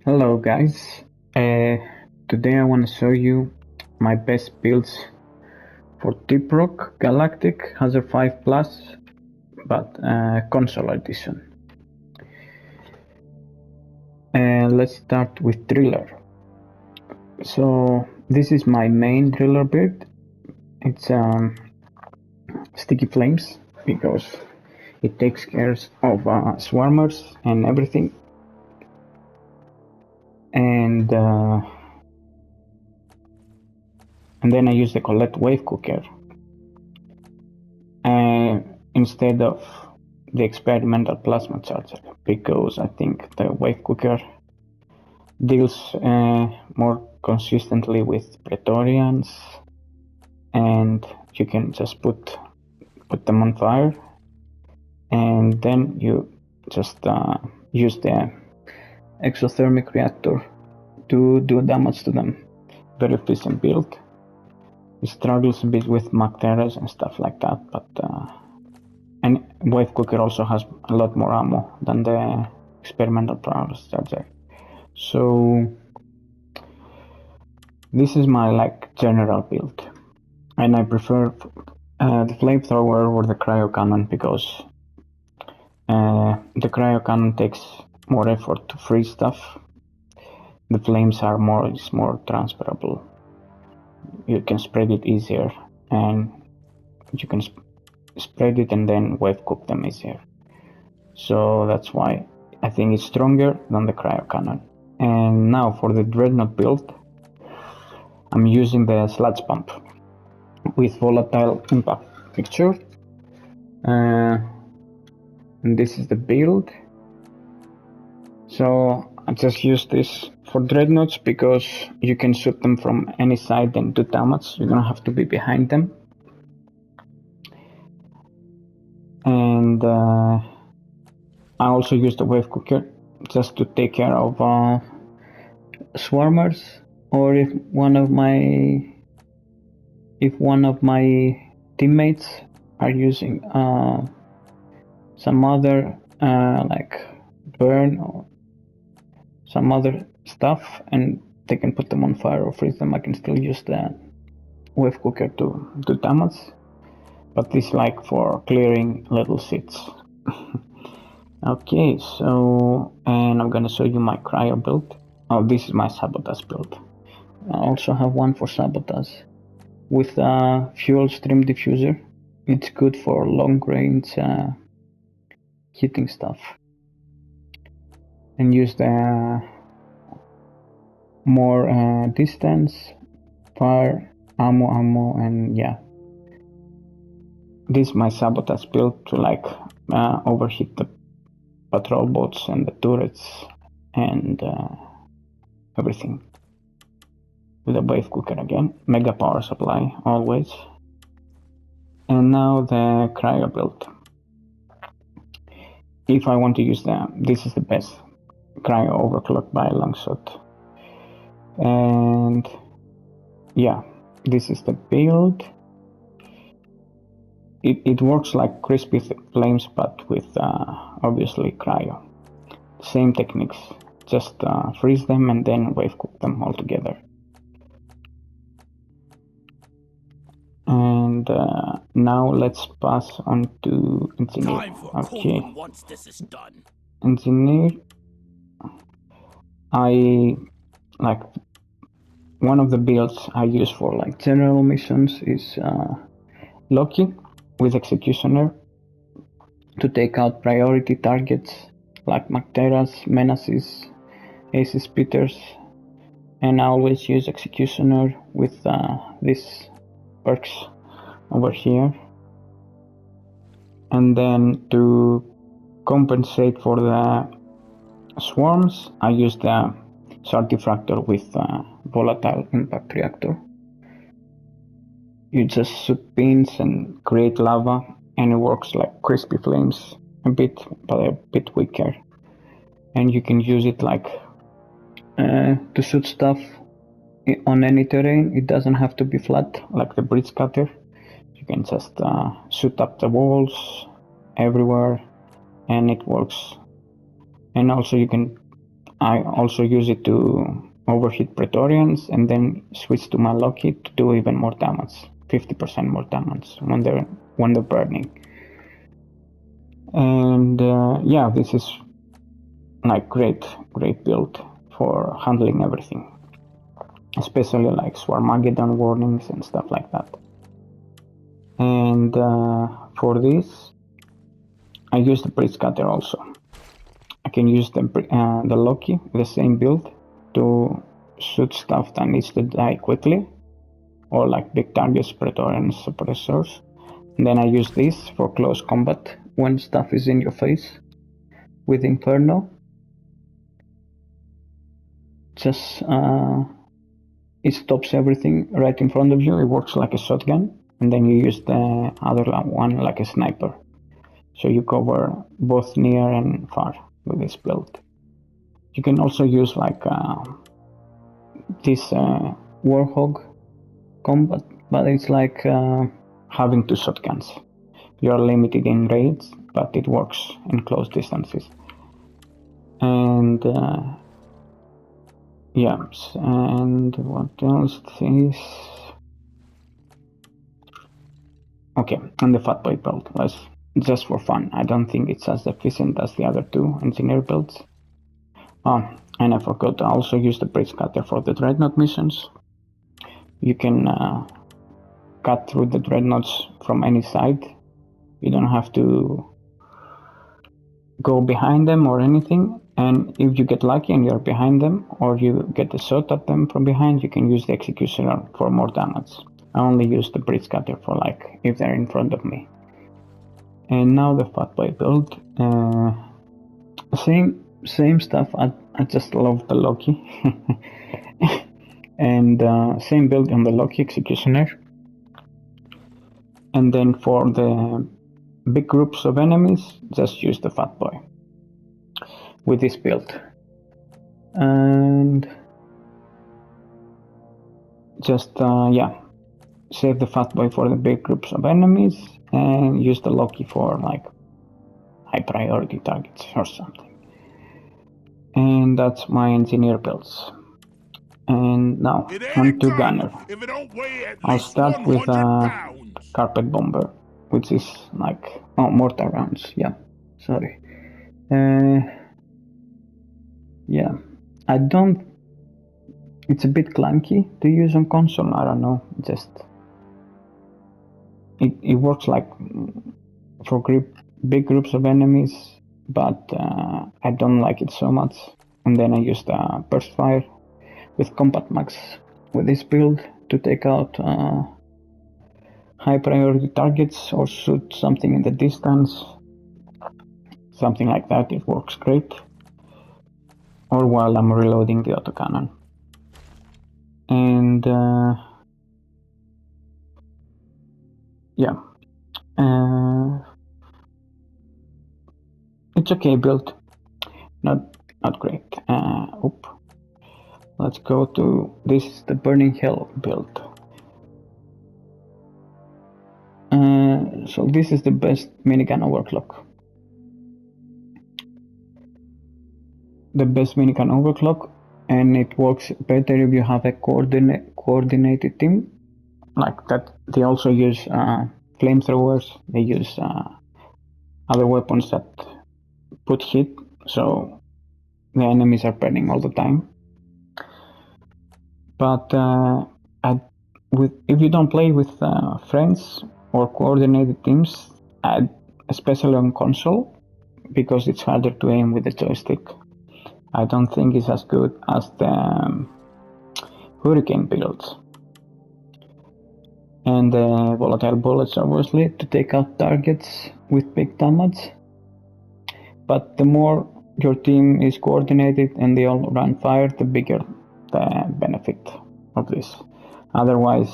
Hello guys, uh, today I want to show you my best builds for Rock Galactic Hazard 5 Plus, but console edition. Let's start with Driller. So this is my main Driller build. It's sticky flames because it takes care of swarmers and everything. And then I use the Colette Wave Cooker instead of the experimental plasma charger, because I think the wave cooker deals more consistently with Praetorians, and you can just put them on fire, and then you just use the exothermic reactor to do damage to them. Very efficient build. It struggles a bit with Macteras and stuff like that, but and wave cooker also has a lot more ammo than the experimental power charger. So this is my general build, and I prefer the flamethrower or the cryo cannon because the cryo cannon takes more effort to freeze stuff. The flames are more transferable. You can spread it easier, and you can spread it and then wave cook them easier. So that's why I think it's stronger than the cryo cannon. And now for the dreadnought build, I'm using the sludge pump with volatile impact fixture. And this is the build. So I just use this for dreadnoughts because you can shoot them from any side and do damage. You don't have to be behind them. And I also use the wave cooker just to take care of swarmers, or if one of my teammates are using some other like burn or some other stuff and they can put them on fire or freeze them, I can still use the wave cooker to do damage, but this like for clearing little seats. Okay, so and I'm gonna show you my cryo build. Oh, this is my sabotage build. I also have one for sabotage with a fuel stream diffuser. It's good for long range hitting stuff, and use the more distance, fire, ammo, and yeah. This is my sabotage build to overheat the patrol boats and the turrets and everything. With a wave cooker again, mega power supply always. And now the cryo build. If I want to use this is the best cryo overclock by a long shot. And yeah, this is the build. It works like crispy flames, but with obviously cryo. Same techniques, just freeze them and then wave cook them all together. And now let's pass on to engineer. Okay. Once this is done. Engineer. I like one of the builds I use for like general missions is Loki with Executioner to take out priority targets like Macteras, Menaces, Aces, Peters, and I always use Executioner with these perks over here. And then to compensate for the swarms, I use the Sartifractor with volatile impact reactor. You just shoot beans and create lava, and it works like crispy flames a bit, but a bit weaker. And you can use it like to shoot stuff on any terrain. It doesn't have to be flat like the bridge cutter. You can just shoot up the walls everywhere, and it works. And also you can I also use it to overhit Praetorians and then switch to my Loki to do even more damage, 50% more damage when they're burning. And yeah, this is like great build for handling everything, especially like Swarmageddon warnings and stuff like that. And for this, I use the Bridge Cutter also. I can use the Loki, the same build, to shoot stuff that needs to die quickly, or like big targets, Praetorian suppressors. And then I use this for close combat when stuff is in your face with Inferno. Just it stops everything right in front of you. It works like a shotgun, and then you use the other one like a sniper. So you cover both near and far with this build. You can also use like this Warhog combat, but it's like having two shotguns. You're limited in range, but it works in close distances. And yeah, and what else is... Okay, and the Fatboy build was just for fun. I don't think it's as efficient as the other two engineer builds. Oh, and I forgot to also use the Bridge Cutter for the Dreadnought missions. You can cut through the Dreadnoughts from any side. You don't have to go behind them or anything. And if you get lucky and you're behind them, or you get a shot at them from behind, you can use the Executioner for more damage. I only use the Bridge Cutter for like if they're in front of me. And now the Fatboy build. Same stuff. I just love the Loki. And same build on the Loki Executioner. And then for the big groups of enemies, just use the Fatboy with this build. And just yeah, save the Fatboy for the big groups of enemies and use the Loki for like high priority targets or something. And that's my engineer builds. And now on to Gunner. I'll start with Carpet Bomber, which is like mortar rounds. Yeah, sorry. Yeah, I don't. It's a bit clunky to use on console. I don't know. Just it works like for big groups of enemies, but I don't like it so much. And then I use the Burst Fire with Combat Max with this build to take out high priority targets or shoot something in the distance. Something like that, it works great. Or while I'm reloading the autocannon. And yeah, it's okay build, not great. Let's go to this, the Burning Hell build. So this is the best minigun overclock. The best minigun overclock, and it works better if you have a coordinated team like that. They also use flamethrowers. They use other weapons that put hit, so the enemies are burning all the time. But if you don't play with friends or coordinated teams, especially on console, because it's harder to aim with the joystick, I don't think it's as good as the Hurricane builds. And the volatile bullets, obviously, to take out targets with big damage. But the more your team is coordinated and they all run fire, the bigger the benefit of this. Otherwise,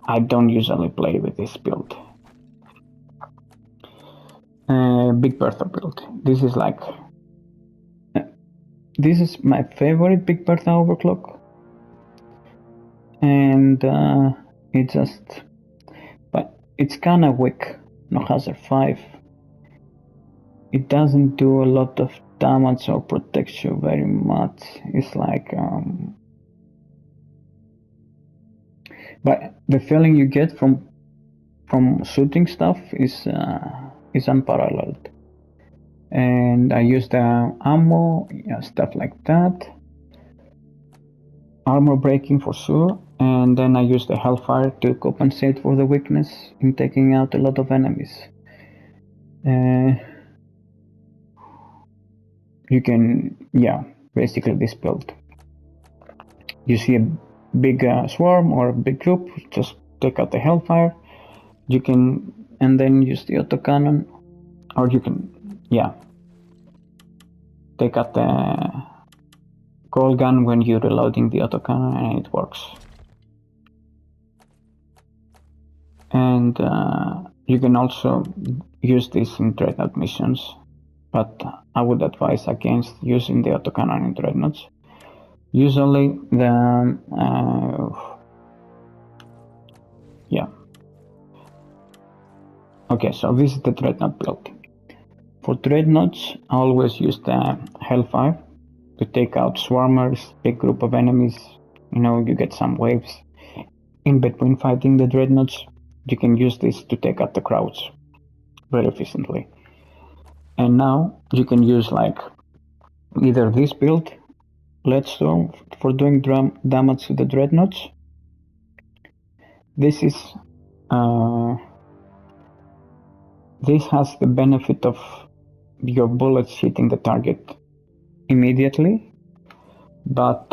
I don't usually play with this build. Big Bertha build. This is my favorite Big Bertha overclock. And but it's kinda weak. No hazard 5. it doesn't do a lot of damage or protects you very much. It's like but the feeling you get from shooting stuff is unparalleled. And I use the ammo, stuff like that. Armor breaking for sure, and then I use the Hellfire to compensate for the weakness in taking out a lot of enemies. You can, basically this build. You see a big swarm or a big group, just take out the Hellfire. You can, and then use the autocannon, or you can, take out the gold gun when you're reloading the autocannon, and it works. And you can also use this in dreadnought missions, but I would advise against using the autocannon in dreadnoughts. Usually the okay, so this is the dreadnought build. For dreadnoughts, I always use the Hellfire to take out swarmers, big group of enemies. You get some waves. In between fighting the dreadnoughts, you can use this to take out the crowds very efficiently. And now you can use like either this build, Leadstorm, for doing damage to the dreadnoughts. This is this has the benefit of your bullets hitting the target immediately, but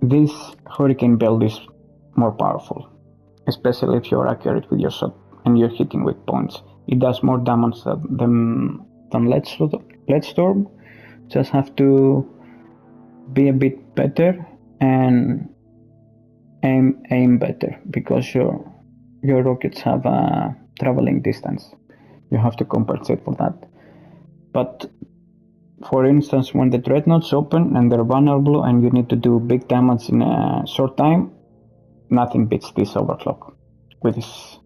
this Hurricane build is more powerful, especially if you're accurate with your shot and you're hitting weak points. It does more damage than Leadstorm. Just have to be a bit better and aim better, because your rockets have a traveling distance. You have to compensate for that. But for instance, when the dreadnoughts open and they're vulnerable and you need to do big damage in a short time, nothing beats this overclock with this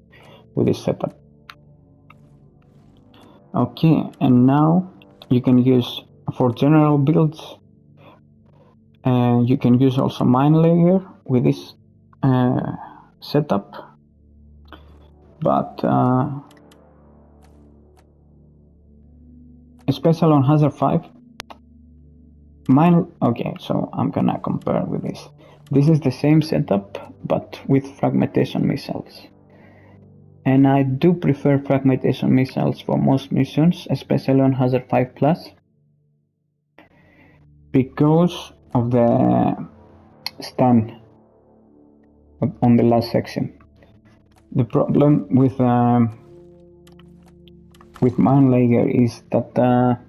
setup. Okay, and now you can use for general builds. You can use also mine layer with this setup, but especially on Hazard 5, okay, so I'm gonna compare with this. This is the same setup, but with fragmentation missiles. And I do prefer fragmentation missiles for most missions, especially on Hazard 5 Plus, because of the stun on the last section. The problem with mine layer is that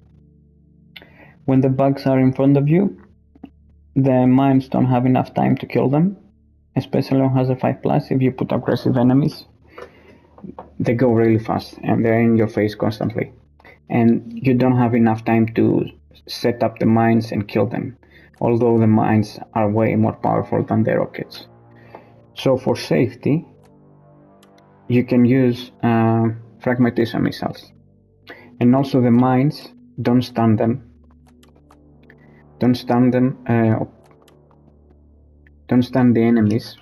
when the bugs are in front of you, the mines don't have enough time to kill them, especially on Hazard 5 Plus. If you put aggressive enemies, they go really fast and they're in your face constantly, and you don't have enough time to set up the mines and kill them, although the mines are way more powerful than the rockets. So for safety, you can use fragmentation missiles, and also the mines don't stun them. Don't stun the enemies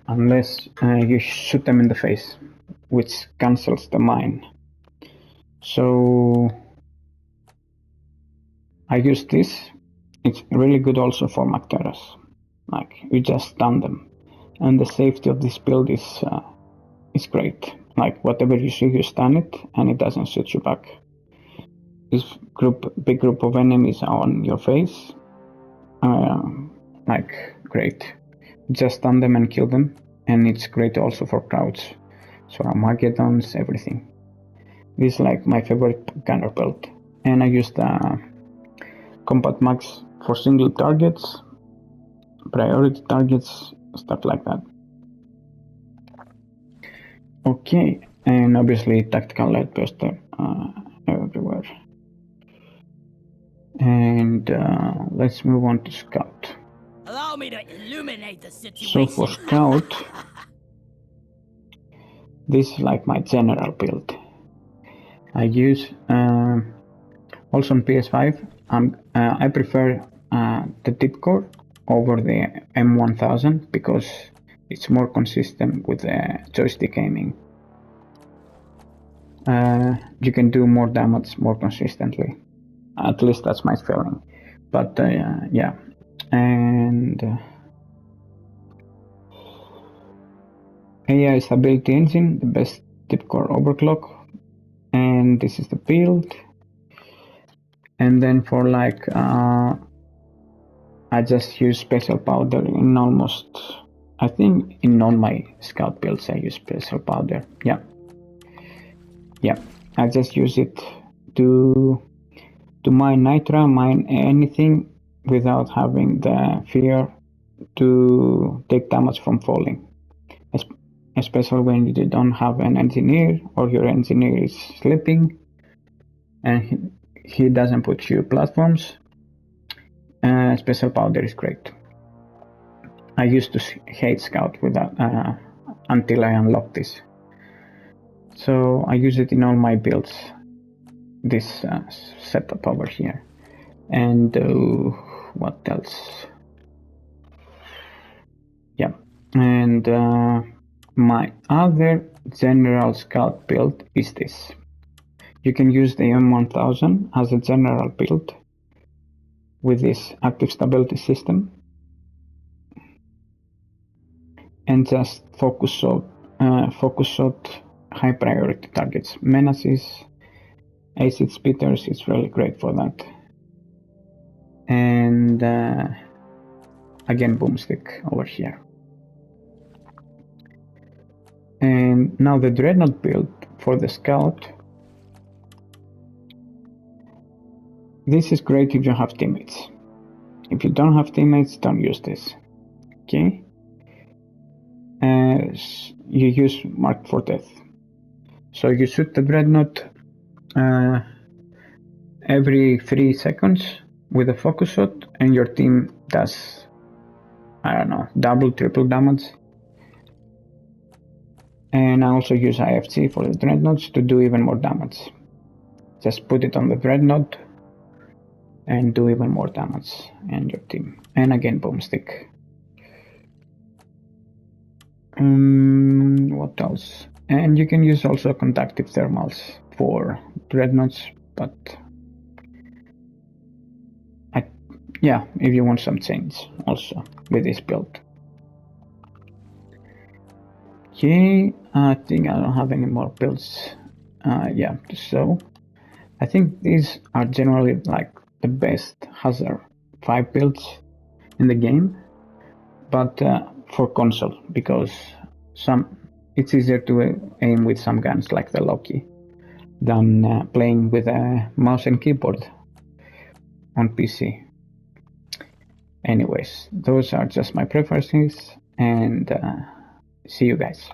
unless you shoot them in the face, which cancels the mine. So I use this. It's really good also for Macteras. Like, you just stun them, and the safety of this build is great. Like, whatever you see, you stun it, and it doesn't shoot you back. This big group of enemies are on your face. Like, great. Just stun them and kill them, and it's great also for crowds. So Armageddons, everything. This is like my favorite gunner build, and I use the Combat Max for single targets, priority targets, stuff like that. Okay, and obviously tactical light burster everywhere. And let's move on to Scout. Allow me to illuminate the situation. So for Scout, This is like my general build. I use also on PS5. I prefer the tip core over the M1000 because it's more consistent with the joystick aiming. You can do more damage more consistently. At least that's my feeling. But yeah, and AI stability engine, the best tip core overclock, and this is the build. And then for like I just use special powder in almost, I think in all my scout builds I use special powder. Yeah, I just use it to mine nitra, mine anything without having the fear to take damage from falling, especially when you don't have an engineer or your engineer is sleeping and he doesn't put you platforms. Special powder is great. I used to hate scout without until I unlocked this, so I use it in all my builds, this setup over here. And what else? Yeah, and my other general scout build is this. You can use the M1000 as a general build with this active stability system and just focus shot high priority targets. Menaces, acid spitters, it's really great for that. And again, boomstick over here. And now the dreadnought build for the scout. This is great if you have teammates. If you don't have teammates, don't use this. Okay? You use mark for death. So you shoot the dreadnought every 3 seconds with a focus shot, and your team does, I don't know, double, triple damage. And I also use IFC for the dreadnoughts to do even more damage. Just put it on the dreadnought and do even more damage and your team. And again, boomstick. What else? And you can use also conductive thermals for dreadnoughts, but yeah, if you want some change also with this build. Okay, I think I don't have any more builds. Yeah, so I think these are generally like the best Hazard 5 builds in the game, but for console, because it's easier to aim with some guns like the Loki than playing with a mouse and keyboard on PC. Anyways, those are just my preferences, and see you guys.